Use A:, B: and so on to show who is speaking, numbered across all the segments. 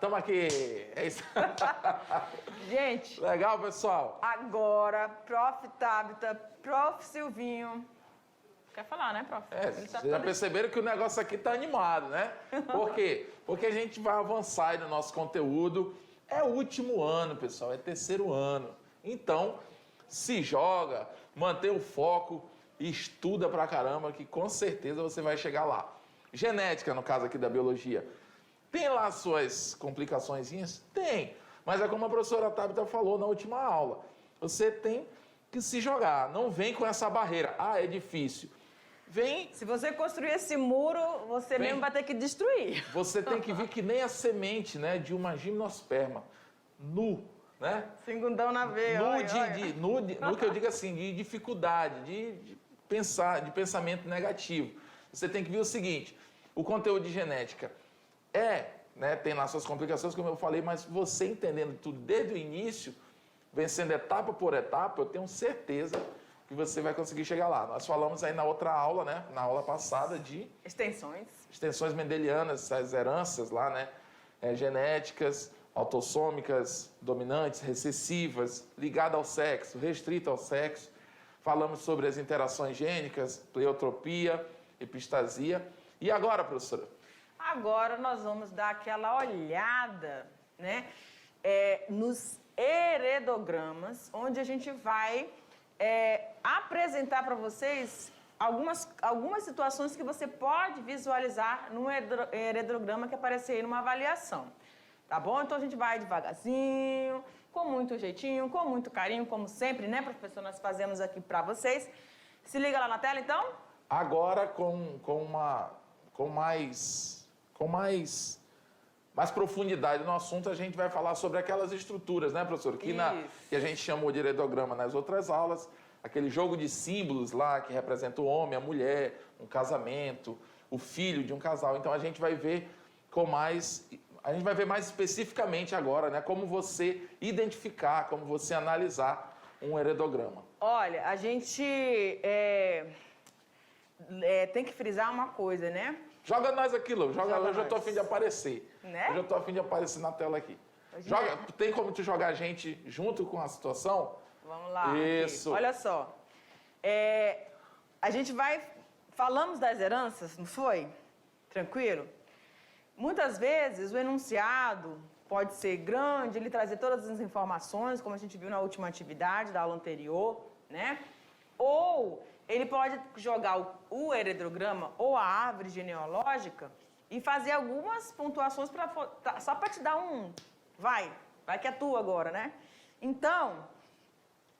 A: Tamo aqui. É isso.
B: Gente.
A: Legal, pessoal?
B: Agora, Prof. Tabita, Prof. Silvinho. Quer falar, né, Prof?
A: Vocês já perceberam que o negócio aqui tá animado, né? Por quê? Porque a gente vai avançar aí no nosso conteúdo. É o último ano, pessoal, é terceiro ano. Então, se joga, mantém o foco e estuda pra caramba, que com certeza você vai chegar lá. Genética, no caso aqui da biologia, tem lá suas complicaçõezinhas? Tem. Mas é como a professora Tabita falou na última aula. Você tem que se jogar. Não vem com essa barreira. Ah, é difícil. Vem.
B: Se você construir esse muro, você mesmo vai ter que destruir.
A: Você tem que vir que nem a semente, né, de uma gimnosperma. Nu, né?
B: Segundão na veia.
A: Nu que eu digo assim, de dificuldade, de pensamento negativo. Você tem que ver o seguinte, o conteúdo de genética tem lá suas complicações, como eu falei, mas você entendendo tudo desde o início, vencendo etapa por etapa, eu tenho certeza que você vai conseguir chegar lá. Nós falamos aí na outra aula, né, na aula passada de... Extensões mendelianas, as heranças lá, né, genéticas, autossômicas, dominantes, recessivas, ligadas ao sexo, restrita ao sexo. Falamos sobre as interações gênicas, pleiotropia, epistasia. E agora, professora?
B: Agora nós vamos dar aquela olhada, né, nos heredogramas, onde a gente vai apresentar para vocês algumas situações que você pode visualizar no heredograma que aparece aí numa avaliação. Tá bom? Então a gente vai devagarzinho, com muito jeitinho, com muito carinho, como sempre, né, professor? Nós fazemos aqui para vocês. Se liga lá na tela, então?
A: Agora com mais profundidade no assunto, a gente vai falar sobre aquelas estruturas, né, professor? Que a gente chamou de heredograma nas outras aulas, aquele jogo de símbolos lá que representa o homem, a mulher, um casamento, o filho de um casal. Então a gente vai ver mais especificamente agora, né, como você identificar, como você analisar um heredograma.
B: Olha, a gente tem que frisar uma coisa, né?
A: Joga nós aqui, Lô. Eu já tô a fim de aparecer.
B: Né?
A: Eu já tô a fim de aparecer na tela aqui. Tem como tu jogar a gente junto com a situação?
B: Vamos lá.
A: Isso.
B: Aqui. Olha só. A gente falamos das heranças, não foi? Tranquilo? Muitas vezes o enunciado pode ser grande, ele trazer todas as informações, como a gente viu na última atividade da aula anterior, né? Ou ele pode jogar o heredograma ou a árvore genealógica e fazer algumas pontuações só para te dar um... Vai que é tua agora, né? Então,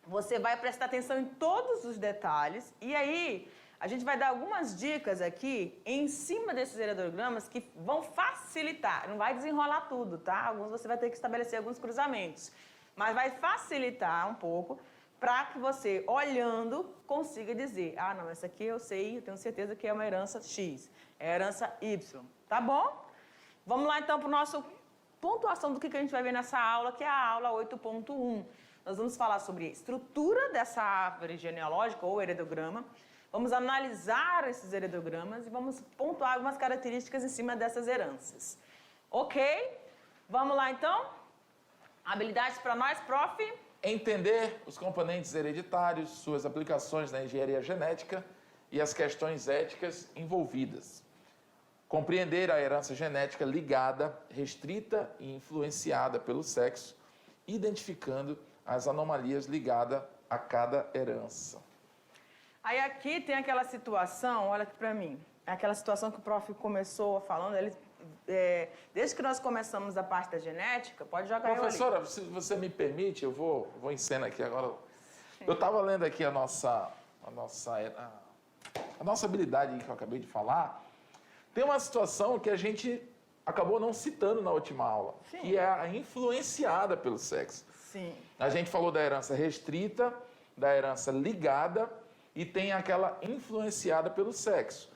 B: você vai prestar atenção em todos os detalhes e aí a gente vai dar algumas dicas aqui em cima desses heredogramas que vão facilitar, não vai desenrolar tudo, tá? Alguns você vai ter que estabelecer alguns cruzamentos, mas vai facilitar um pouco para que você, olhando, consiga dizer, ah, não, essa aqui eu sei, eu tenho certeza que é uma herança X, é a herança Y, tá bom? Vamos lá então para o nosso pontuação do que a gente vai ver nessa aula, que é a aula 8.1. Nós vamos falar sobre a estrutura dessa árvore genealógica ou heredograma, vamos analisar esses heredogramas e vamos pontuar algumas características em cima dessas heranças. Ok? Vamos lá então? Habilidades para nós, prof?
A: Entender os componentes hereditários, suas aplicações na engenharia genética e as questões éticas envolvidas. Compreender a herança genética ligada, restrita e influenciada pelo sexo, identificando as anomalias ligadas a cada herança.
B: Aí aqui tem aquela situação, olha aqui para mim, aquela situação que o prof começou falando, desde que nós começamos a parte da genética, pode jogar.
A: Professora, se você me permite, eu vou em cena aqui agora. Sim. Eu estava lendo aqui a nossa habilidade que eu acabei de falar. Tem uma situação que a gente acabou não citando na última aula, Sim. que é a influenciada pelo sexo.
B: Sim.
A: A gente falou da herança restrita, da herança ligada e tem aquela influenciada pelo sexo,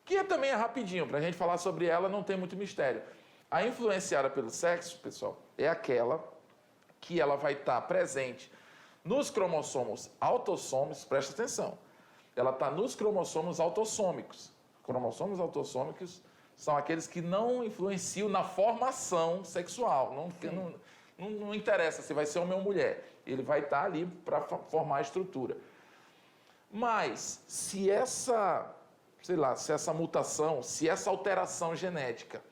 A: que também é rapidinho, para a gente falar sobre ela não tem muito mistério. A influenciada pelo sexo, pessoal, é aquela que ela vai estar presente nos cromossomos autossômicos, presta atenção, ela está nos cromossomos autossômicos. Cromossomos autossômicos são aqueles que não influenciam na formação sexual. Não interessa se vai ser homem ou mulher. Ele vai estar ali para formar a estrutura. Mas, se essa mutação, se essa alteração genética,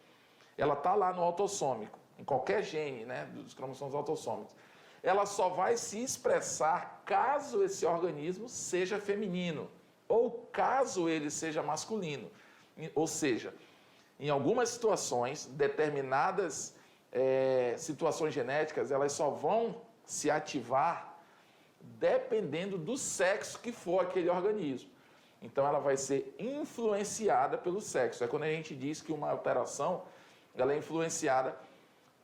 A: ela está lá no autossômico, em qualquer gene, né, dos cromossomos autossômicos, ela só vai se expressar caso esse organismo seja feminino ou caso ele seja masculino. Ou seja, em algumas situações, determinadas situações genéticas, elas só vão se ativar dependendo do sexo que for aquele organismo. Então, ela vai ser influenciada pelo sexo. É quando a gente diz que uma alteração ela é influenciada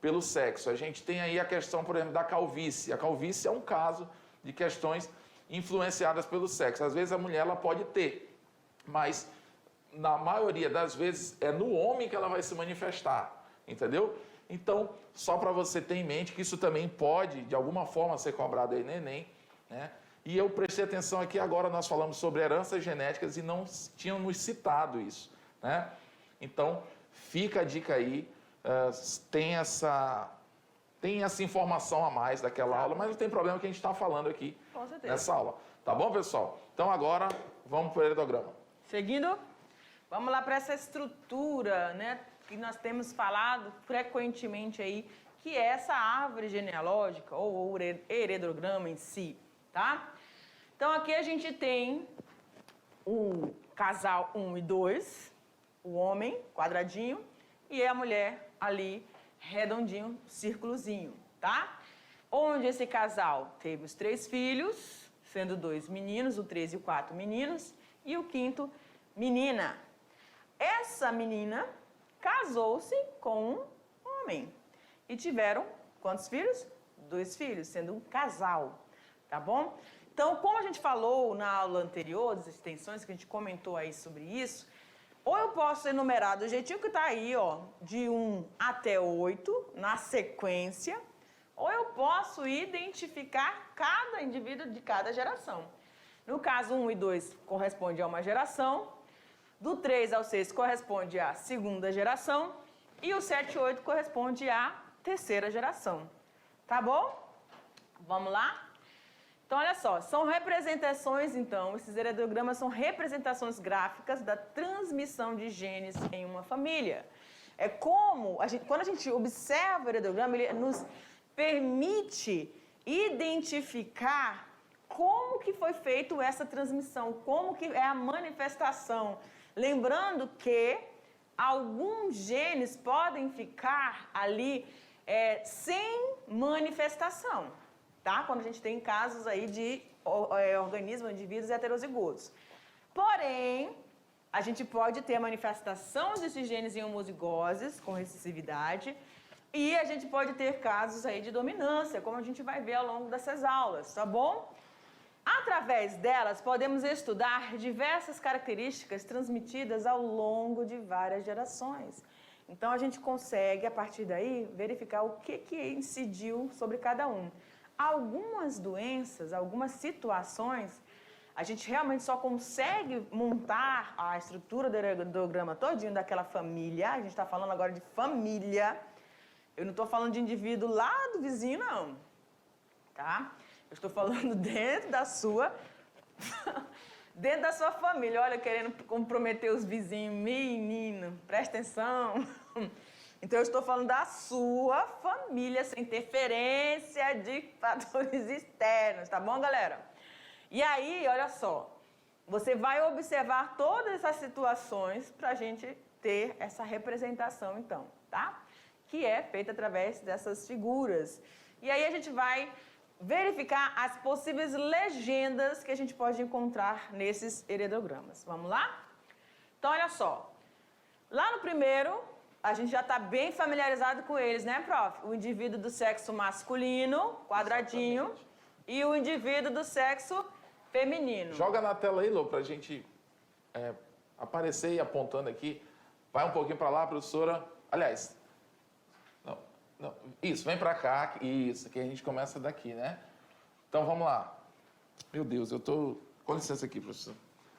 A: pelo sexo. A gente tem aí a questão, por exemplo, da calvície. A calvície é um caso de questões influenciadas pelo sexo. Às vezes a mulher ela pode ter, mas na maioria das vezes é no homem que ela vai se manifestar, entendeu? Então, só para você ter em mente que isso também pode, de alguma forma, ser cobrado aí no Enem, né? E eu prestei atenção aqui, agora nós falamos sobre heranças genéticas e não tínhamos citado isso, né? Então, fica a dica aí, tem essa informação a mais daquela aula, mas não tem problema que a gente está falando aqui nessa aula. Tá bom, pessoal? Então, agora, vamos para o heredograma.
B: Seguindo, vamos lá para essa estrutura, né, que nós temos falado frequentemente aí, que é essa árvore genealógica ou heredograma em si, tá? Então, aqui a gente tem o casal 1 e 2, o homem, quadradinho, e a mulher ali, redondinho, círculozinho, tá? Onde esse casal teve os 3 filhos, sendo 2 meninos, o 3 e o 4 meninos, e o 5º menina. Essa menina casou-se com um homem e tiveram quantos filhos? 2 filhos, sendo um casal, tá bom? Então, como a gente falou na aula anterior, das extensões, que a gente comentou aí sobre isso, ou eu posso enumerar do jeitinho que está aí, ó, de 1 até 8, na sequência, ou eu posso identificar cada indivíduo de cada geração. No caso, 1 e 2 corresponde a uma geração, do 3 ao 6 corresponde à segunda geração, e o 7 e 8 corresponde à terceira geração. Tá bom? Vamos lá? Então, olha só, são representações, então, esses heredogramas são representações gráficas da transmissão de genes em uma família. É como, quando a gente observa o heredograma, ele nos permite identificar como que foi feita essa transmissão, como que é a manifestação. Lembrando que alguns genes podem ficar ali sem manifestação. Tá? Quando a gente tem casos aí de organismos, indivíduos heterozigotos. Porém, a gente pode ter a manifestação desses genes em homozigoses, com recessividade, e a gente pode ter casos aí de dominância, como a gente vai ver ao longo dessas aulas, tá bom? Através delas, podemos estudar diversas características transmitidas ao longo de várias gerações. Então, a gente consegue, a partir daí, verificar o que incidiu sobre cada um. Algumas doenças, algumas situações, a gente realmente só consegue montar a estrutura do heredograma todinho daquela família. A gente está falando agora de família. Eu não estou falando de indivíduo lá do vizinho, não. Tá? Eu estou falando dentro da sua família. Olha, querendo comprometer os vizinhos. Menino, presta atenção. Então, eu estou falando da sua família, sem interferência de fatores externos, tá bom, galera? E aí, olha só, você vai observar todas essas situações para a gente ter essa representação, então, tá? Que é feita através dessas figuras. E aí, a gente vai verificar as possíveis legendas que a gente pode encontrar nesses heredogramas. Vamos lá? Então, olha só. Lá no primeiro, a gente já está bem familiarizado com eles, né, prof? O indivíduo do sexo masculino, quadradinho, exatamente, e o indivíduo do sexo feminino.
A: Joga na tela aí, Lô, para a gente aparecer e apontando aqui. Vai um pouquinho para lá, professora. Aliás, não, isso, vem para cá. Isso, aqui a gente começa daqui, né? Então, vamos lá. Meu Deus, eu tô... Com licença aqui, professor.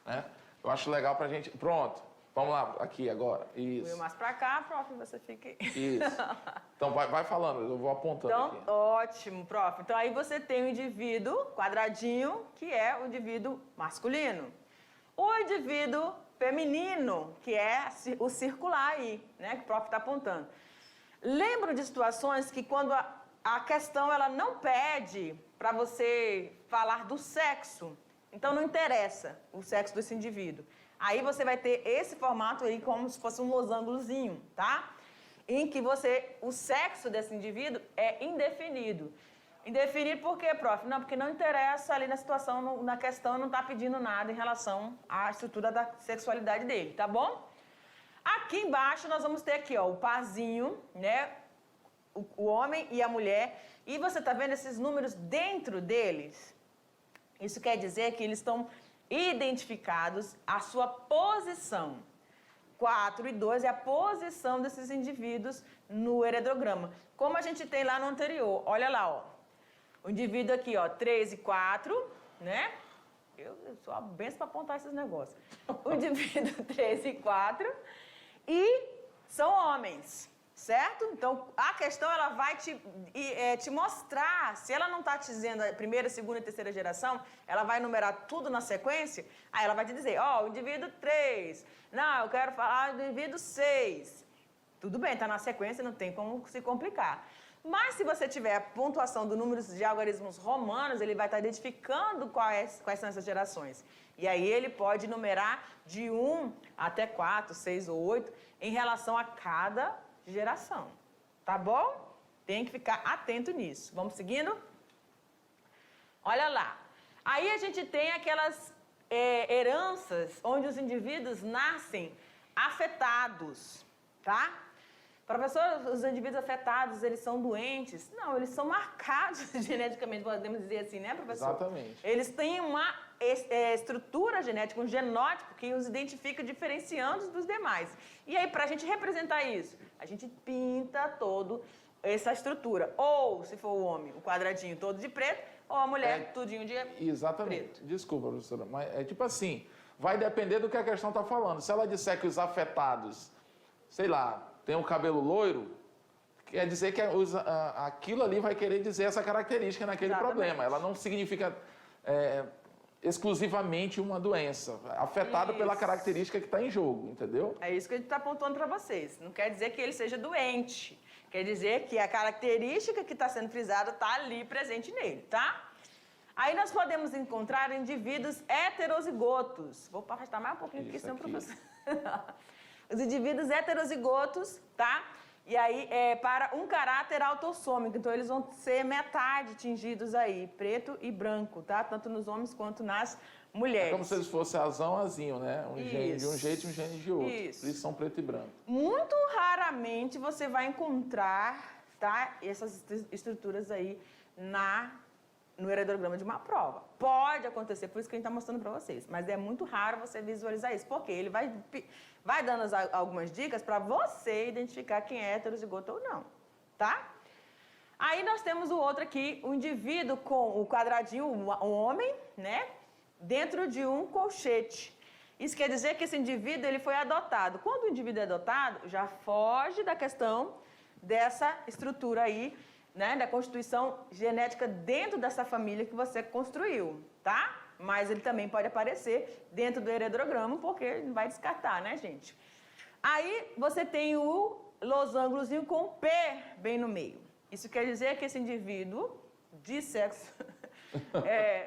A: Né? Eu acho legal para a gente... Pronto. Vamos lá, aqui agora.
B: Isso.
A: Isso.
B: Mais pra cá, prof, você fica aí.
A: Isso. Então, vai falando, eu vou apontando
B: Então,
A: aqui.
B: ótimo, prof. Então, aí você tem o indivíduo quadradinho, que é o indivíduo masculino. O indivíduo feminino, que é o circular aí, né? Que o prof está apontando. Lembro de situações que quando a questão ela não pede para você falar do sexo, então não interessa o sexo desse indivíduo. Aí você vai ter esse formato aí como se fosse um losangozinho, tá? Em que o sexo desse indivíduo é indefinido. Indefinido por quê, prof? Não, porque não interessa ali na situação, na questão, não está pedindo nada em relação à estrutura da sexualidade dele, tá bom? Aqui embaixo nós vamos ter aqui, ó, o parzinho, né? O homem e a mulher. E você está vendo esses números dentro deles? Isso quer dizer que eles estão identificados a sua posição. 4 e 2 é a posição desses indivíduos no heredograma. Como a gente tem lá no anterior. Olha lá, ó. O indivíduo aqui, ó, 3 e 4, né? Eu sou a benção para apontar esses negócios. O indivíduo 3 e 4 e são homens, certo? Então, a questão ela vai te mostrar, se ela não está te dizendo a primeira, segunda e terceira geração, ela vai numerar tudo na sequência, aí ela vai te dizer, ó, o indivíduo 3, não, eu quero falar do indivíduo 6. Tudo bem, está na sequência, não tem como se complicar. Mas se você tiver a pontuação do número de algarismos romanos, ele vai estar identificando quais são essas gerações. E aí ele pode numerar de 1 até 4, 6 ou 8 em relação a cada geração. Tá bom? Tem que ficar atento nisso. Vamos seguindo? Olha lá. Aí a gente tem aquelas heranças onde os indivíduos nascem afetados, tá? Professor, os indivíduos afetados, eles são doentes? Não, eles são marcados geneticamente, podemos dizer assim, né, professor?
A: Exatamente.
B: Eles têm uma estrutura genética, um genótipo que os identifica diferenciando dos demais. E aí, para a gente representar isso, a gente pinta toda essa estrutura. Ou, se for o homem, o quadradinho todo de preto, ou a mulher, tudinho de
A: Exatamente.
B: preto.
A: Desculpa, professora, mas é tipo assim, vai depender do que a questão está falando. Se ela disser que os afetados, sei lá, tem um cabelo loiro, quer dizer que aquilo ali vai querer dizer essa característica naquele problema. Ela não significa exclusivamente uma doença, afetada pela característica que está em jogo, entendeu?
B: É isso que a gente está apontando para vocês. Não quer dizer que ele seja doente. Quer dizer que a característica que está sendo frisada está ali presente nele, tá? Aí nós podemos encontrar indivíduos heterozigotos. Vou afastar mais um pouquinho aqui, senão o professor... Os indivíduos heterozigotos, tá? E aí, para um caráter autossômico. Então, eles vão ser metade tingidos aí, preto e branco, tá? Tanto nos homens quanto nas mulheres.
A: É como se eles fossem azão, azinho, né? Um gene de um jeito e um gene de outro.
B: Isso.
A: Eles são preto e branco.
B: Muito raramente você vai encontrar, tá? Essas estruturas aí no heredograma de uma prova. Pode acontecer, por isso que a gente está mostrando para vocês. Mas é muito raro você visualizar isso, porque ele vai dando algumas dicas para você identificar quem é heterozigoto ou não, tá? Aí nós temos o outro aqui, o indivíduo com o quadradinho, um homem, né? Dentro de um colchete. Isso quer dizer que esse indivíduo ele foi adotado. Quando o indivíduo é adotado, já foge da questão dessa estrutura aí, né, da constituição genética dentro dessa família que você construiu, tá? Mas ele também pode aparecer dentro do heredograma, porque não vai descartar, né, gente? Aí você tem o losangozinho com P bem no meio. Isso quer dizer que esse indivíduo de sexo,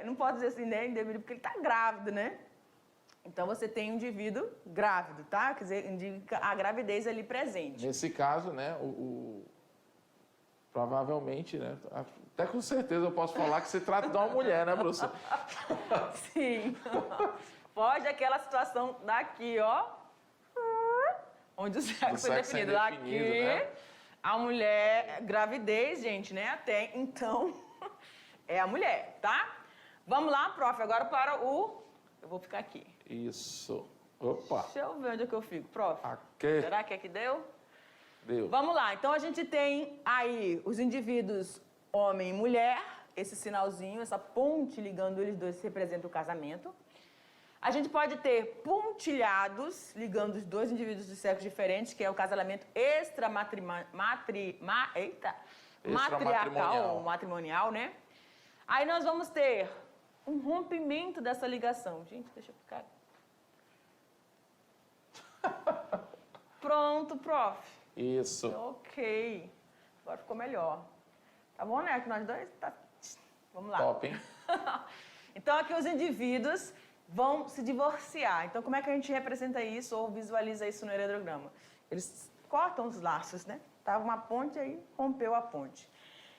B: não pode dizer assim, né, indevido, porque ele está grávido, né? Então você tem um indivíduo grávido, tá? Quer dizer, indica a gravidez ali presente.
A: Nesse caso, né, provavelmente, né? Até com certeza eu posso falar que se trata de uma mulher, né, professor?
B: Sim. Pode aquela situação daqui, ó. Onde o sexo é definido. Aqui, né? A mulher, gravidez, gente, né? Até então, é a mulher, tá? Vamos lá, prof. Agora para o... Eu vou ficar aqui.
A: Isso. Opa.
B: Deixa eu ver onde é que eu fico, prof.
A: Aqui.
B: Será que aqui deu?
A: Deu.
B: Vamos lá, então a gente tem aí os indivíduos homem e mulher, esse sinalzinho, essa ponte ligando eles dois representa o casamento. A gente pode ter pontilhados, ligando os dois indivíduos de sexos diferentes, que é o casamento matriarcal, matrimonial, né? Aí nós vamos ter um rompimento dessa ligação. Gente, deixa eu ficar... Pronto, prof.
A: Isso.
B: Ok. Agora ficou melhor. Tá bom, né? Que nós dois... Tá... Vamos lá.
A: Top, hein?
B: Então, aqui os indivíduos vão se divorciar. Então, como é que a gente representa isso ou visualiza isso no heredograma? Eles cortam os laços, né? Tava uma ponte, aí rompeu a ponte.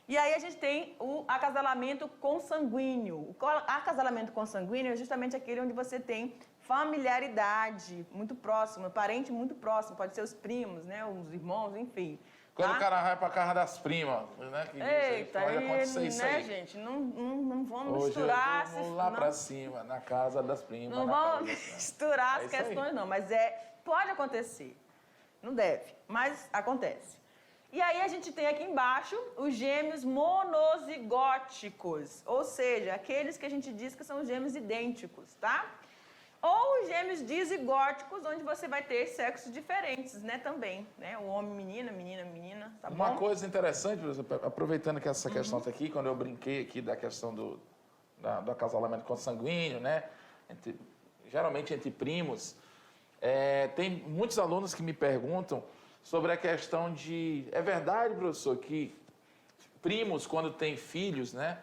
B: E aí a gente tem o acasalamento consanguíneo. O acasalamento consanguíneo é justamente aquele onde você tem familiaridade muito próxima, parente muito próximo, pode ser os primos, né? Os irmãos, enfim.
A: Quando
B: tá?
A: o cara vai pra casa das primas, né? Que
B: Eita,
A: pode
B: aí,
A: acontecer isso
B: né,
A: aí.
B: gente? Não vamos
A: Hoje
B: misturar...
A: vamos lá pra cima, na casa das primas.
B: Não vamos misturar as
A: isso aí.
B: questões, não. Mas pode acontecer. Não deve, mas acontece. E aí a gente tem aqui embaixo os gêmeos monozigóticos, ou seja, aqueles que a gente diz que são gêmeos idênticos, tá? Ou os gêmeos dizigóticos, onde você vai ter sexos diferentes, né, também, né? O homem, menina, menina, menina, tá bom?
A: Uma coisa interessante, aproveitando que essa questão está aqui, quando eu brinquei aqui da questão do acasalamento consanguíneo, né? Geralmente entre primos, tem muitos alunos que me perguntam sobre a questão de... É verdade, professor, que primos, quando têm filhos, né?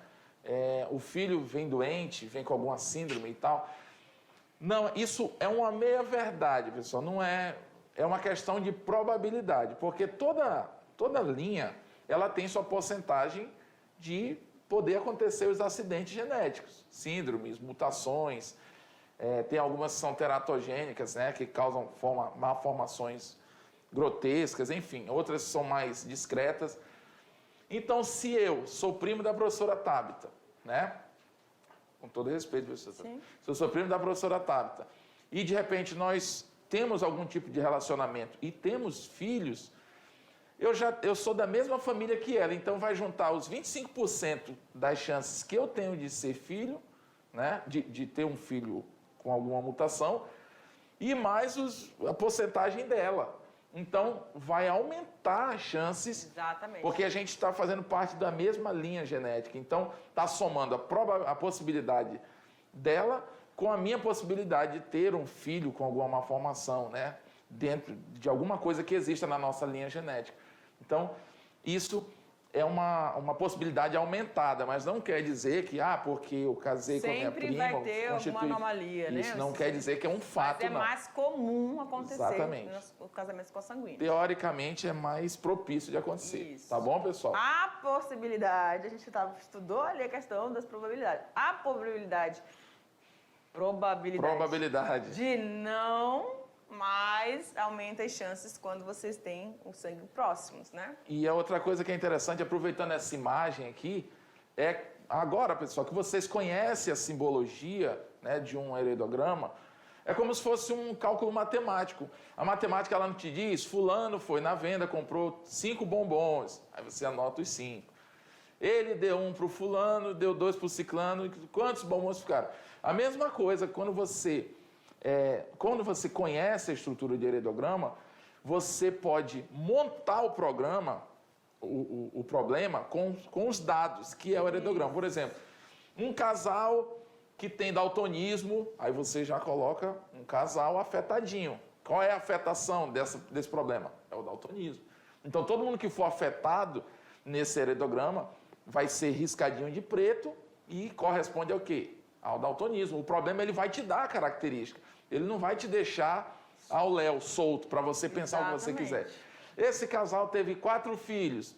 A: O filho vem doente, vem com alguma síndrome e tal... Não, isso é uma meia-verdade, pessoal, não é... É uma questão de probabilidade, porque toda linha, ela tem sua porcentagem de poder acontecer os acidentes genéticos, síndromes, mutações, tem algumas que são teratogênicas, né, que causam malformações grotescas, enfim, outras são mais discretas. Então, se eu sou primo da professora Tabita, né? Com todo respeito, professora. Se eu sou primo da professora Tabita e, de repente, nós temos algum tipo de relacionamento e temos filhos, eu sou da mesma família que ela, então vai juntar os 25% das chances que eu tenho de ser filho, né, de ter um filho com alguma mutação, e mais a porcentagem dela. Então, vai aumentar as chances,
B: Exatamente.
A: porque a gente está fazendo parte da mesma linha genética. Então, está somando a possibilidade dela com a minha possibilidade de ter um filho com alguma malformação, né? Dentro de alguma coisa que exista na nossa linha genética. Então, isso é uma possibilidade aumentada, mas não quer dizer que, porque eu casei com a minha prima...
B: Sempre vai ter alguma anomalia, né?
A: Isso não quer dizer que é um fato,
B: mas
A: não.
B: mais comum acontecer
A: Exatamente.
B: nos casamentos consanguíneos.
A: Teoricamente, é mais propício de acontecer.
B: Isso.
A: Tá bom, pessoal?
B: A possibilidade, a gente estudou ali a questão das probabilidades. A probabilidade de não... mas aumenta as chances quando vocês têm o sangue próximos, né?
A: E a outra coisa que é interessante, aproveitando essa imagem aqui, agora, pessoal, que vocês conhecem a simbologia, né, de um heredograma, é como se fosse um cálculo matemático. A matemática, ela não te diz, fulano foi na venda, comprou 5 bombons, aí você anota os 5. Ele deu 1 para o fulano, deu 2 para o ciclano, quantos bombons ficaram? A mesma coisa, quando você conhece a estrutura de heredograma, você pode montar o programa, o problema, com os dados, que é o heredograma. Por exemplo, um casal que tem daltonismo, aí você já coloca um casal afetadinho. Qual é a afetação desse problema? É o daltonismo. Então, todo mundo que for afetado nesse heredograma vai ser riscadinho de preto e corresponde ao quê? Ao daltonismo. O problema, ele vai te dar a característica. Ele não vai te deixar ao léu, solto, para você pensar o que você quiser. Esse casal teve 4 filhos,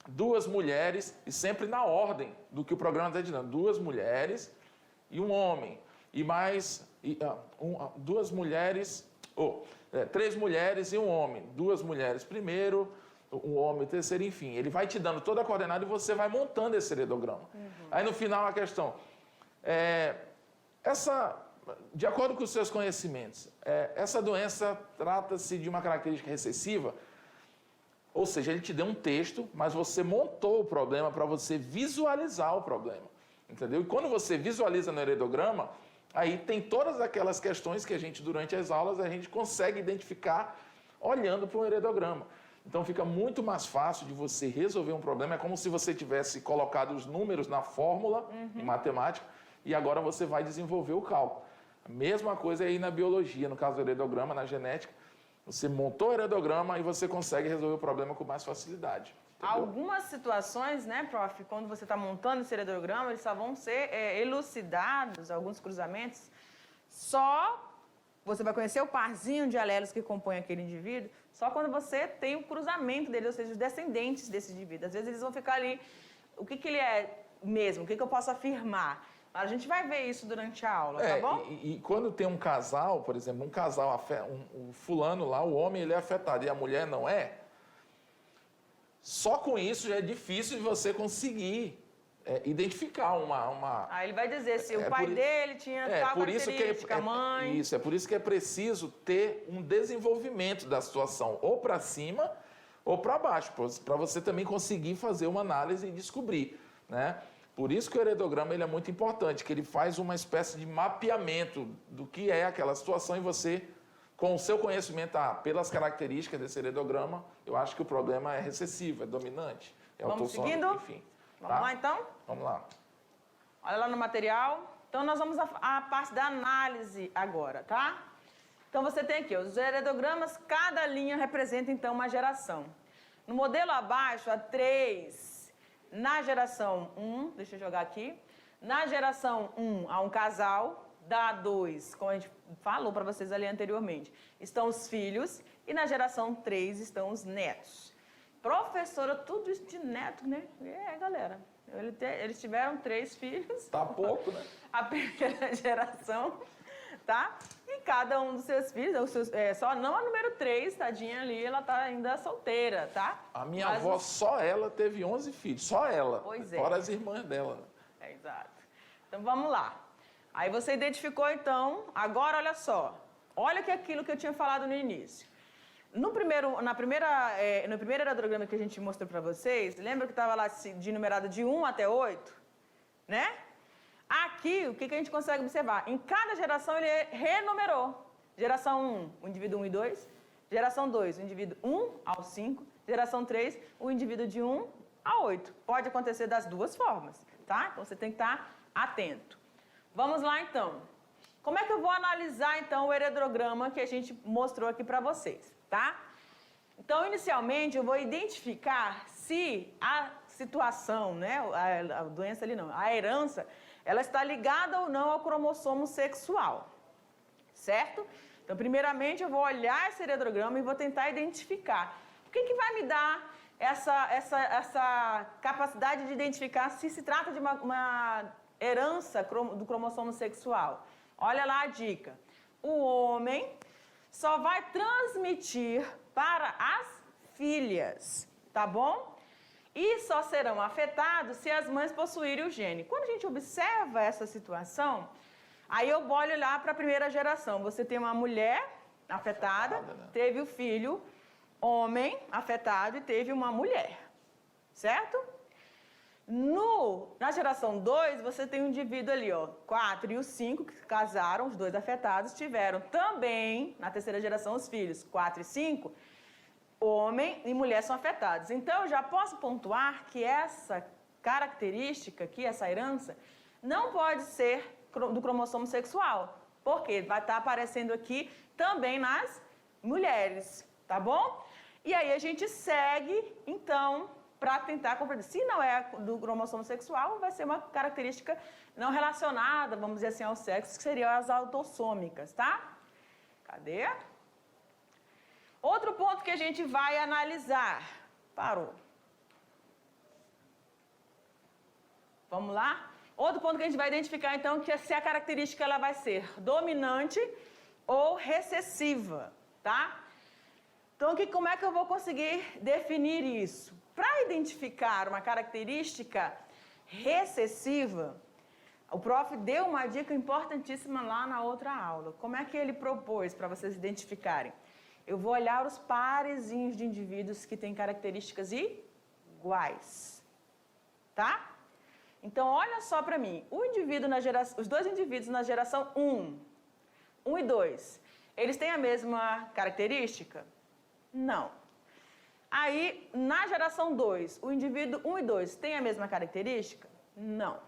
A: 2 mulheres, e sempre na ordem do que o programa está dizendo. 2 mulheres e um homem. E mais 2 mulheres, 3 mulheres e um homem. 2 mulheres primeiro, um homem terceiro, enfim. Ele vai te dando toda a coordenada e você vai montando esse heredograma. Aí no final a questão, de acordo com os seus conhecimentos, essa doença trata-se de uma característica recessiva, ou seja, ele te deu um texto, mas você montou o problema para você visualizar o problema, entendeu? E quando você visualiza no heredograma, Aí tem todas aquelas questões que a gente, durante as aulas, a gente consegue identificar olhando para um heredograma. Então fica muito mais fácil de você resolver um problema. É como se você tivesse colocado os números na fórmula em matemática e agora você vai desenvolver o cálculo. A mesma coisa aí na biologia, no caso do heredograma, na genética. Você montou o heredograma e você consegue resolver o problema com mais facilidade. Entendeu?
B: Algumas situações, né, prof, quando você está montando esse heredograma, eles só vão ser elucidados, alguns cruzamentos, só você vai conhecer o parzinho de alelos que compõe aquele indivíduo, só quando você tem o cruzamento dele, ou seja, os descendentes desse indivíduo. Às vezes eles vão ficar ali, o que ele é mesmo, o que eu posso afirmar. A gente vai ver isso durante a aula, tá bom?
A: E quando tem um casal, por exemplo, um casal, um fulano lá, o homem ele é afetado e a mulher não é, só com isso já é difícil de você conseguir identificar uma...
B: Aí ele vai dizer se o pai dele tinha tal característica, a mãe...
A: Isso, é por isso que é preciso ter um desenvolvimento da situação, ou para cima ou para baixo, para você também conseguir fazer uma análise e descobrir, né? Por isso que o heredograma ele é muito importante, que ele faz uma espécie de mapeamento do que é aquela situação e você, com o seu conhecimento, pelas características desse heredograma, eu acho que o problema é recessivo, é dominante, é
B: Vamos
A: autossômico,
B: seguindo?
A: enfim.
B: Vamos lá, então?
A: Vamos lá.
B: Olha lá no material. Então, nós vamos à parte da análise agora, tá? Então, você tem aqui os heredogramas, cada linha representa, então, uma geração. No modelo abaixo, a 3... Na geração 1, deixa eu jogar aqui. Na geração 1, há um casal. Da 2, como a gente falou para vocês ali anteriormente, estão os filhos. E na geração 3 estão os netos. Professora, tudo isso de neto, né? Galera. Eles tiveram 3 filhos.
A: Tá pouco, né?
B: A primeira geração, tá? E cada um dos seus filhos, só não a número 3, tadinha ali, ela tá ainda solteira, tá?
A: A minha avó, só ela teve 11 filhos, só ela.
B: Pois é.
A: Fora as irmãs dela.
B: Exato. Então, vamos lá. Aí você identificou, então, agora olha só. Olha que aquilo que eu tinha falado no início. No primeiro heredograma que a gente mostrou para vocês, lembra que estava lá de numerado de 1 até 8? Né? Aqui, o que a gente consegue observar? Em cada geração, ele renumerou. Geração 1, o indivíduo 1 e 2. Geração 2, o indivíduo 1 ao 5. Geração 3, o indivíduo de 1 a 8. Pode acontecer das duas formas, tá? Então, você tem que estar atento. Vamos lá, então. Como é que eu vou analisar, então, o heredograma que a gente mostrou aqui para vocês, tá? Então, inicialmente, eu vou identificar se a situação, né, a doença ali não, a herança, ela está ligada ou não ao cromossomo sexual, certo? Então, primeiramente, eu vou olhar esse heredograma e vou tentar identificar. O que vai me dar essa capacidade de identificar se trata de uma herança do cromossomo sexual? Olha lá a dica. O homem só vai transmitir para as filhas, tá bom? E só serão afetados se as mães possuírem o gene. Quando a gente observa essa situação, aí eu vou olhar para a primeira geração. Você tem uma mulher afetada,
A: né?
B: teve o filho, homem afetado e teve uma mulher, certo? Na geração 2, você tem um indivíduo ali, ó, 4 e o 5, que casaram, os dois afetados, tiveram também, na terceira geração, os filhos, 4 e 5, homem e mulher são afetados. Então, eu já posso pontuar que essa característica aqui, essa herança, não pode ser do cromossomo sexual, porque vai estar aparecendo aqui também nas mulheres, tá bom? E aí a gente segue, então, para tentar compreender. Se não é do cromossomo sexual, vai ser uma característica não relacionada, vamos dizer assim, ao sexo, que seriam as autossômicas, tá? Cadê? Outro ponto que a gente vai analisar. Parou. Vamos lá? Outro ponto que a gente vai identificar, então, que é se a característica ela vai ser dominante ou recessiva, tá? Então, como é que eu vou conseguir definir isso? Para identificar uma característica recessiva, o prof deu uma dica importantíssima lá na outra aula. Como é que ele propôs para vocês identificarem? Eu vou olhar os parezinhos de indivíduos que têm características iguais, tá? Então, olha só para mim. Os dois indivíduos na geração 1 e 2, eles têm a mesma característica? Não. Aí, na geração 2, o indivíduo 1 e 2 tem a mesma característica? Não.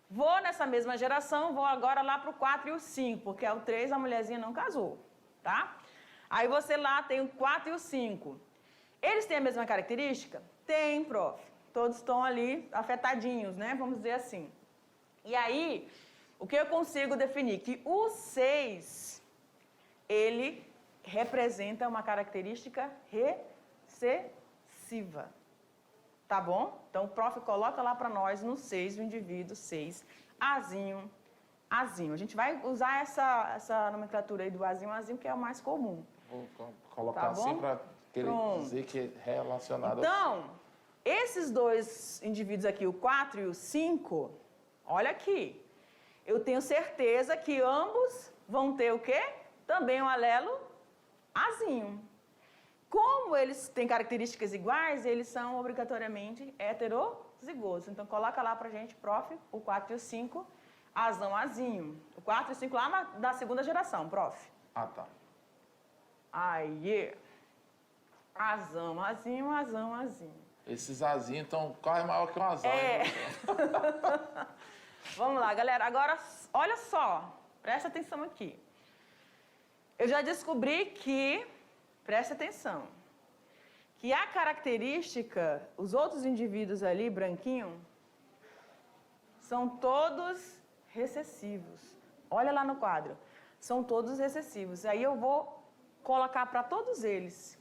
B: Vou nessa mesma geração, vou agora lá para o 4 e o 5, porque é o 3 a mulherzinha não casou, tá? Aí você lá tem o 4 e o 5. Eles têm a mesma característica? Tem, prof. Todos estão ali afetadinhos, né? Vamos dizer assim. E aí, o que eu consigo definir? Que o 6, ele representa uma característica recessiva. Tá bom? Então, o prof coloca lá para nós no 6, o indivíduo 6, Azinho, Azinho. A gente vai usar essa nomenclatura aí do Azinho, Azinho, que é o mais comum.
A: Vou colocar
B: Tá
A: assim
B: bom?
A: para querer
B: Pronto.
A: dizer que é relacionado
B: Então, esses dois indivíduos aqui, o 4 e o 5, olha aqui. Eu tenho certeza que ambos vão ter o quê? Também um alelo Azinho. Como eles têm características iguais, eles são obrigatoriamente heterozigotos. Então, coloca lá pra gente, prof, o 4 e o 5, Azão, Azinho. O 4 e o 5 lá da segunda geração, prof.
A: Ah, tá.
B: Aí, Azão, Azinho, Azão, Azinho.
A: Esses azinhos, então, qual é maior que um azão?
B: É. Vamos lá, galera. Agora, olha só. Presta atenção aqui. Eu já descobri que, presta atenção, que a característica, os outros indivíduos ali, branquinho, são todos recessivos. Olha lá no quadro. São todos recessivos. Aí eu vou colocar para todos eles,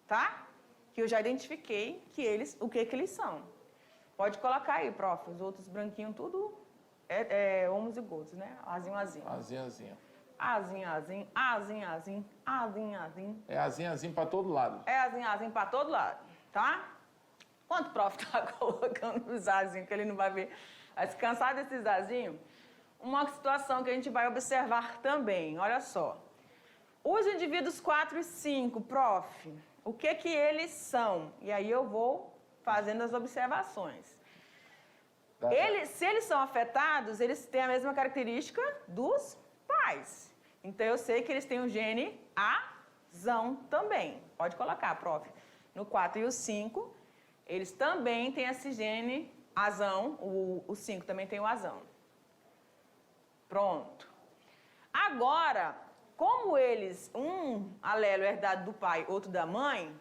B: tá? Que eu já identifiquei o que eles são. Pode colocar aí, prof. Os outros branquinhos, tudo homozigotos, né? Azinho, azinho.
A: Azinho, azinho.
B: Azinho, azinho, azinho, azinho, azinho, azinho.
A: É azinho, azinho para todo lado.
B: É azinho, azinho para todo lado, tá? Quanto o prof tá colocando os azinhos, que ele não vai ver? Vai se cansar desses azinhos? Uma situação que a gente vai observar também, olha só. Os indivíduos 4 e 5, prof, o que eles são? E aí eu vou fazendo as observações. Se eles são afetados, eles têm a mesma característica dos pais. Então, eu sei que eles têm o gene Azão também. Pode colocar, prof. No 4 e o 5, eles também têm esse gene Azão. O 5 também tem o Azão. Pronto. Agora, como eles, um alelo é herdado do pai, outro da mãe,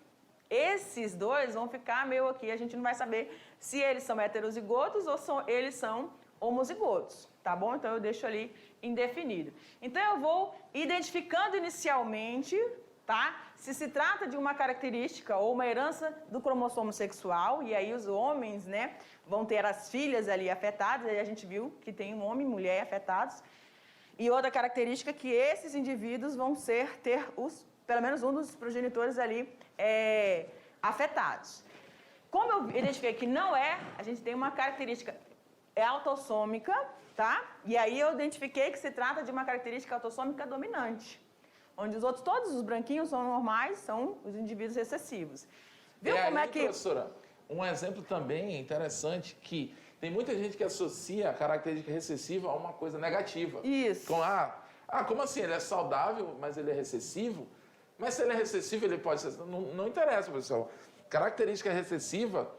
B: esses dois vão ficar meio aqui, a gente não vai saber se eles são heterozigotos ou eles são homozigotos, tá bom? Então, eu deixo ali indefinido. Então, eu vou identificando inicialmente, tá? Se trata de uma característica ou uma herança do cromossomo sexual, e aí os homens, né, vão ter as filhas ali afetadas, aí a gente viu que tem um homem e mulher afetados, e outra característica é que esses indivíduos vão ter pelo menos um dos progenitores ali afetados. Como eu identifiquei que não é, a gente tem uma característica autossômica, tá? E aí eu identifiquei que se trata de uma característica autossômica dominante, onde os outros, todos os branquinhos são normais, são os indivíduos recessivos. Viu como é que...
A: Professora, um exemplo também interessante que tem muita gente que associa a característica recessiva a uma coisa negativa.
B: Isso.
A: Como assim? Ele é saudável, mas ele é recessivo? Mas se ele é recessivo, ele pode ser... Não interessa, pessoal. Característica recessiva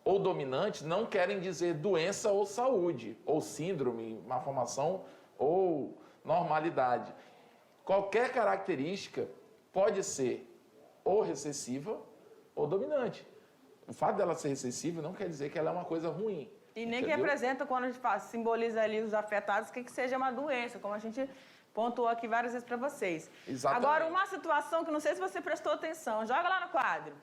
A: ou dominante não querem dizer doença ou saúde, ou síndrome, malformação ou normalidade. Qualquer característica pode ser ou recessiva ou dominante. O fato dela ser recessiva não quer dizer que ela é uma coisa ruim.
B: E nem que representa, quando a gente simboliza ali os afetados, que seja uma doença, como a gente pontuou aqui várias vezes para vocês.
A: Exatamente.
B: Agora, uma situação que não sei se você prestou atenção, joga lá no quadro.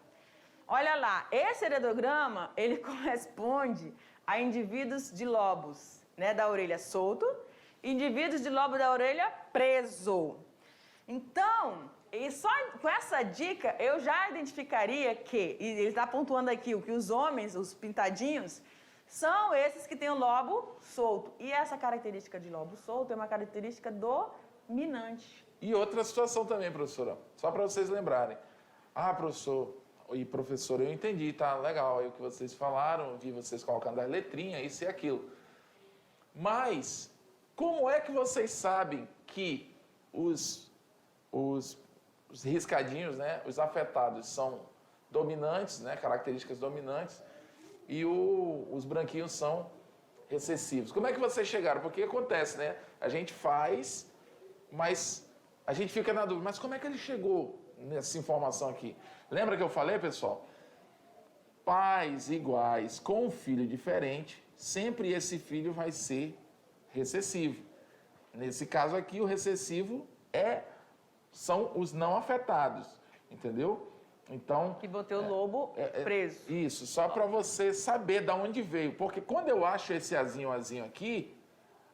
B: Olha lá, esse heredograma, ele corresponde a indivíduos de lobos, né, da orelha solto, e indivíduos de lobo da orelha preso. Então, e só com essa dica, eu já identificaria que, e ele está pontuando aqui, que os homens, os pintadinhos, são esses que têm o lobo solto. E essa característica de lobo solto é uma característica dominante.
A: E outra situação também, professora, só para vocês lembrarem. Ah, professor, E professor, eu entendi, tá legal aí o que vocês falaram, vi vocês colocando as letrinhas, isso e aquilo. Mas, como é que vocês sabem que os riscadinhos, né, os afetados são dominantes, né, características dominantes, e os branquinhos são recessivos? Como é que vocês chegaram? Porque acontece, né? A gente faz, mas a gente fica na dúvida, mas como é que ele chegou nessa informação aqui? Lembra que eu falei, pessoal? Pais iguais com um filho diferente, sempre esse filho vai ser recessivo. Nesse caso aqui, o recessivo são os não afetados, entendeu? Então...
B: Que botei o lobo preso.
A: Isso, só para você saber de onde veio. Porque quando eu acho esse azinho aqui,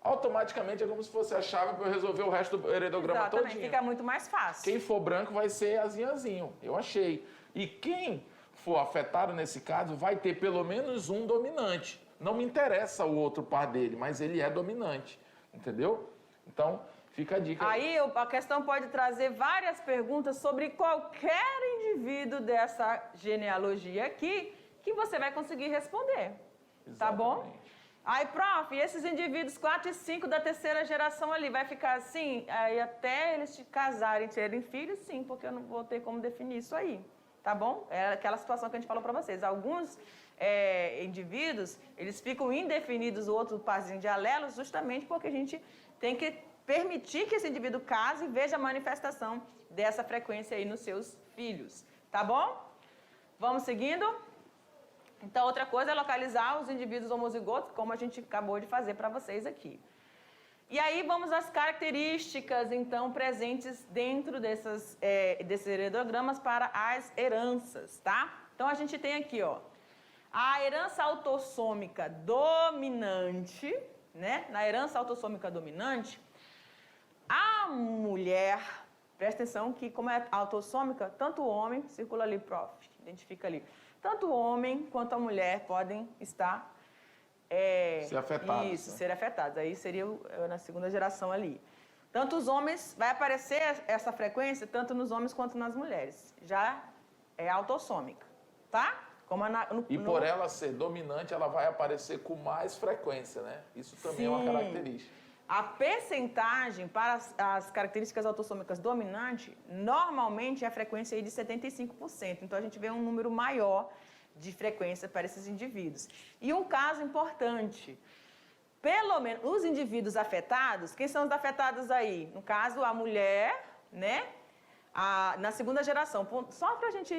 A: automaticamente é como se fosse a chave para eu resolver o resto do heredograma todinho.
B: Exatamente, fica muito mais fácil.
A: Quem for branco vai ser azinho. Eu achei. E quem for afetado nesse caso vai ter pelo menos um dominante. Não me interessa o outro par dele, mas ele é dominante. Entendeu? Então, fica a dica.
B: Aí a questão pode trazer várias perguntas sobre qualquer indivíduo dessa genealogia aqui que você vai conseguir responder.
A: Exatamente.
B: Tá bom? Aí, prof, e esses indivíduos 4 e 5 da terceira geração ali, vai ficar assim? Aí até eles se casarem e terem filhos, sim, porque eu não vou ter como definir isso aí. Tá bom? É aquela situação que a gente falou para vocês. Alguns indivíduos, eles ficam indefinidos, o outro parzinho de alelos, justamente porque a gente tem que permitir que esse indivíduo case e veja a manifestação dessa frequência aí nos seus filhos. Tá bom? Vamos seguindo? Então, outra coisa é localizar os indivíduos homozigotos, como a gente acabou de fazer para vocês aqui. E aí, vamos às características, então, presentes dentro desses heredogramas para as heranças, tá? Então, a gente tem aqui, ó, a herança autossômica dominante, né? Na herança autossômica dominante, a mulher, presta atenção que, como é autossômica, tanto o homem, circula ali, prof, identifica ali, tanto o homem quanto a mulher podem estar...
A: ser afetados.
B: Isso, ser afetados. Aí seria na segunda geração ali. Tanto os homens, vai aparecer essa frequência tanto nos homens quanto nas mulheres. Já é autossômica, tá? Como
A: por ela ser dominante, ela vai aparecer com mais frequência, né? Isso também é uma característica.
B: A percentagem para as características autossômicas dominantes, normalmente é a frequência aí de 75%. Então, a gente vê um número maior de frequência para esses indivíduos. E um caso importante, pelo menos os indivíduos afetados, quem são os afetados aí? No caso, a mulher, né? Na segunda geração. Só para a gente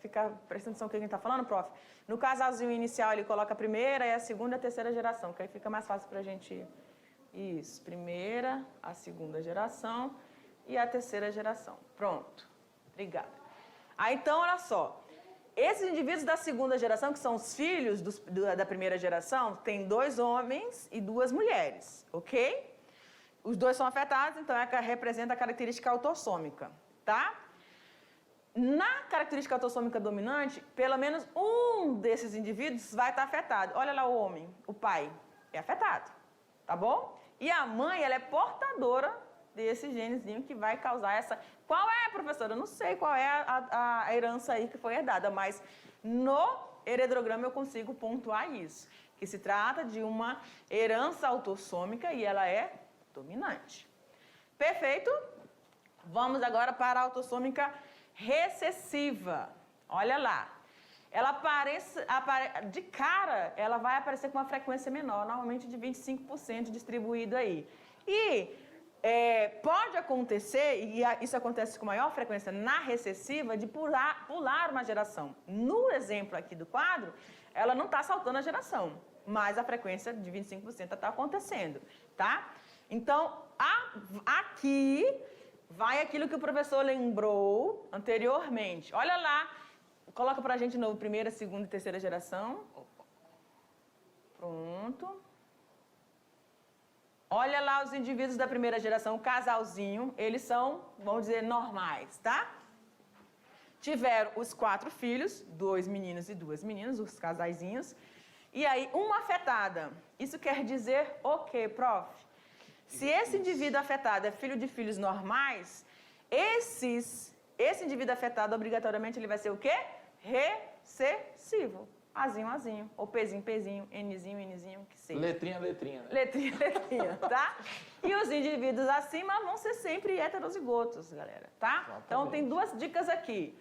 B: ficar prestando atenção no que a gente está falando, prof. No casalzinho inicial, ele coloca a primeira e a segunda e a terceira geração, que aí fica mais fácil para a gente... Isso, primeira, a segunda geração e a terceira geração. Pronto. Obrigada. Aí, então, olha só. Esses indivíduos da segunda geração, que são os filhos da primeira geração, tem 2 homens e 2 mulheres, ok? Os 2 são afetados, então representa a característica autossômica, tá? Na característica autossômica dominante, pelo menos um desses indivíduos vai estar afetado. Olha lá o homem, o pai, é afetado, tá bom? E a mãe, ela é portadora desse genezinho que vai causar essa... Qual é, professora? Eu não sei qual é a herança aí que foi herdada, mas no heredograma eu consigo pontuar isso, que se trata de uma herança autossômica e ela é dominante. Perfeito? Vamos agora para a autossômica recessiva. Olha lá. Ela de cara, ela vai aparecer com uma frequência menor, normalmente de 25% distribuído aí. E pode acontecer, e isso acontece com maior frequência na recessiva, de pular uma geração. No exemplo aqui do quadro, ela não está saltando a geração, mas a frequência de 25% está acontecendo, tá? Então, aqui vai aquilo que o professor lembrou anteriormente. Olha lá. Coloca pra gente de novo, primeira, segunda e terceira geração. Pronto. Olha lá os indivíduos da primeira geração, o casalzinho, eles são, vamos dizer, normais, tá? Tiveram os 4 filhos, 2 meninos e 2 meninas, os casaizinhos. E aí, uma afetada. Isso quer dizer o quê, prof? Se esse indivíduo afetado é filho de filhos normais, esses esse indivíduo afetado, obrigatoriamente, ele vai ser o quê? Recessivo. Azinho, azinho. Ou Pzinho, Pzinho, Nzinho, Nzinho, que seja.
A: Letrinha, letrinha, né?
B: Letrinha, letrinha, tá? E os indivíduos acima vão ser sempre heterozigotos, galera, tá?
A: Exatamente.
B: Então, tem duas dicas aqui.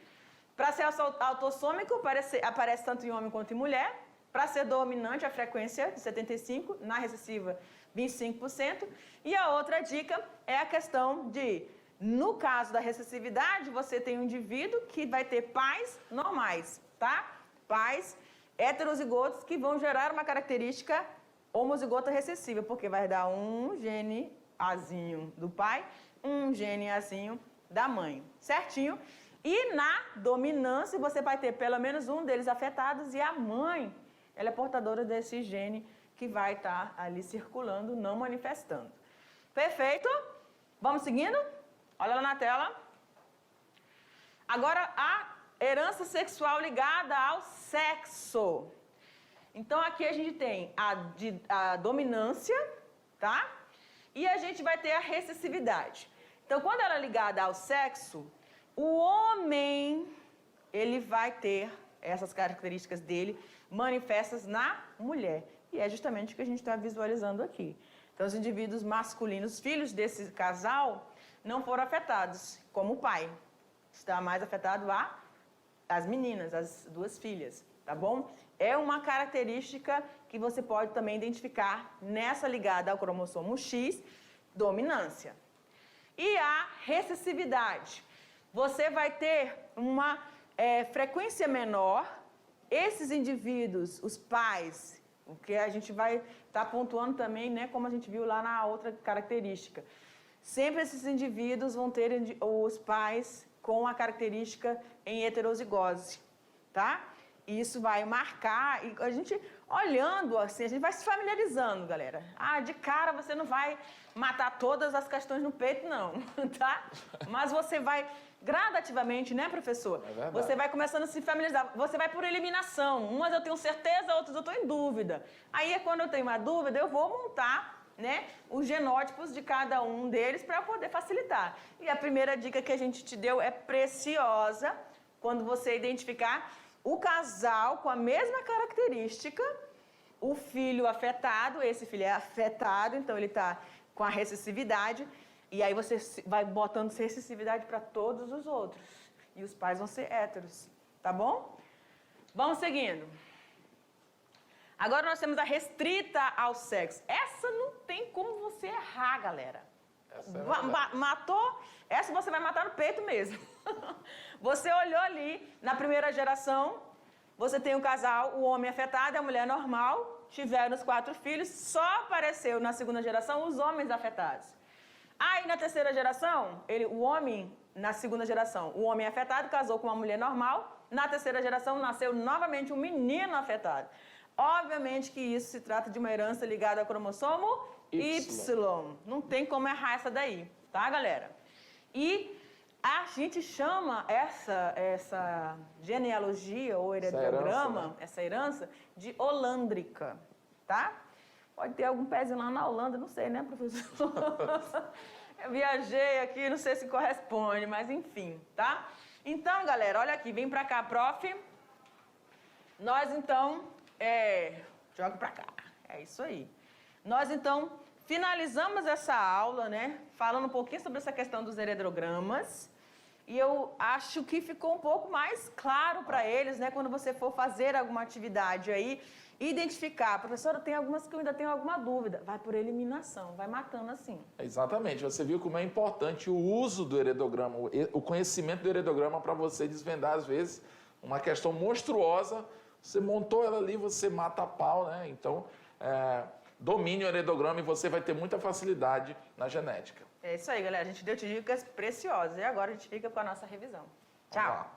B: Para ser autossômico, aparece tanto em homem quanto em mulher. Para ser dominante, a frequência de 75%, na recessiva, 25%. E a outra dica é a questão de, no caso da recessividade, você tem um indivíduo que vai ter pais normais, tá? Pais heterozigotos que vão gerar uma característica homozigota recessiva, porque vai dar um gene Azinho do pai, um gene Azinho da mãe, certinho? E na dominância, você vai ter pelo menos um deles afetados e a mãe, ela é portadora desse gene que vai estar ali circulando, não manifestando. Perfeito? Vamos seguindo? Olha lá na tela. Agora, a herança sexual ligada ao sexo. Então, aqui a gente tem a dominância, tá? E a gente vai ter a recessividade. Então, quando ela é ligada ao sexo, o homem, ele vai ter essas características dele manifestas na mulher. E é justamente o que a gente está visualizando aqui. Então, os indivíduos masculinos, filhos desse casal, não foram afetados, como o pai. Está mais afetado as meninas, as duas filhas, tá bom? É uma característica que você pode também identificar nessa ligada ao cromossomo X, dominância. E a recessividade. Você vai ter uma frequência menor. Esses indivíduos, os pais, o que a gente vai estar pontuando também, né, como a gente viu lá na outra característica. Sempre esses indivíduos vão ter os pais com a característica em heterozigose, tá? E isso vai marcar, e a gente olhando assim, a gente vai se familiarizando, galera. De cara você não vai matar todas as questões no peito, não, tá? Mas você vai gradativamente, né, professor?
A: É verdade.
B: Você vai começando a se familiarizar. Você vai por eliminação. Umas eu tenho certeza, outras eu estou em dúvida. Aí é quando eu tenho uma dúvida, eu vou montar, né, os genótipos de cada um deles para poder facilitar. E a primeira dica que a gente te deu é preciosa quando você identificar o casal com a mesma característica, o filho afetado, esse filho é afetado, então ele está com a recessividade, e aí você vai botando recessividade para todos os outros. E os pais vão ser héteros, tá bom? Vamos seguindo. Agora nós temos a restrita ao sexo. Essa não tem como você errar, galera. Matou, essa você vai matar no peito mesmo. Você olhou ali, na primeira geração, você tem um casal, o homem afetado e a mulher normal, tiveram os 4 filhos, só apareceu na segunda geração os homens afetados. Aí na terceira geração, na segunda geração, o homem afetado casou com uma mulher normal, na terceira geração nasceu novamente um menino afetado. Obviamente que isso se trata de uma herança ligada ao cromossomo Y. Não tem como errar essa daí, tá, galera? E a gente chama essa genealogia ou heredograma, essa herança, de holândrica, tá? Pode ter algum pezinho lá na Holanda, não sei, né, professor? Eu viajei aqui, não sei se corresponde, mas enfim, tá? Então, galera, olha aqui, vem pra cá, prof. Nós, então, joga pra cá, é isso aí. Nós, então, finalizamos essa aula, né, falando um pouquinho sobre essa questão dos heredogramas. E eu acho que ficou um pouco mais claro para eles, né, quando você for fazer alguma atividade aí, identificar. Professora, tem algumas que eu ainda tenho alguma dúvida. Vai por eliminação, vai matando assim.
A: Exatamente. Você viu como é importante o uso do heredograma, o conhecimento do heredograma para você desvendar, às vezes, uma questão monstruosa. Você montou ela ali, você mata a pau, né? Então, domine o heredograma e você vai ter muita facilidade na genética.
B: É isso aí, galera. A gente deu dicas preciosas. E agora a gente fica com a nossa revisão. Tchau!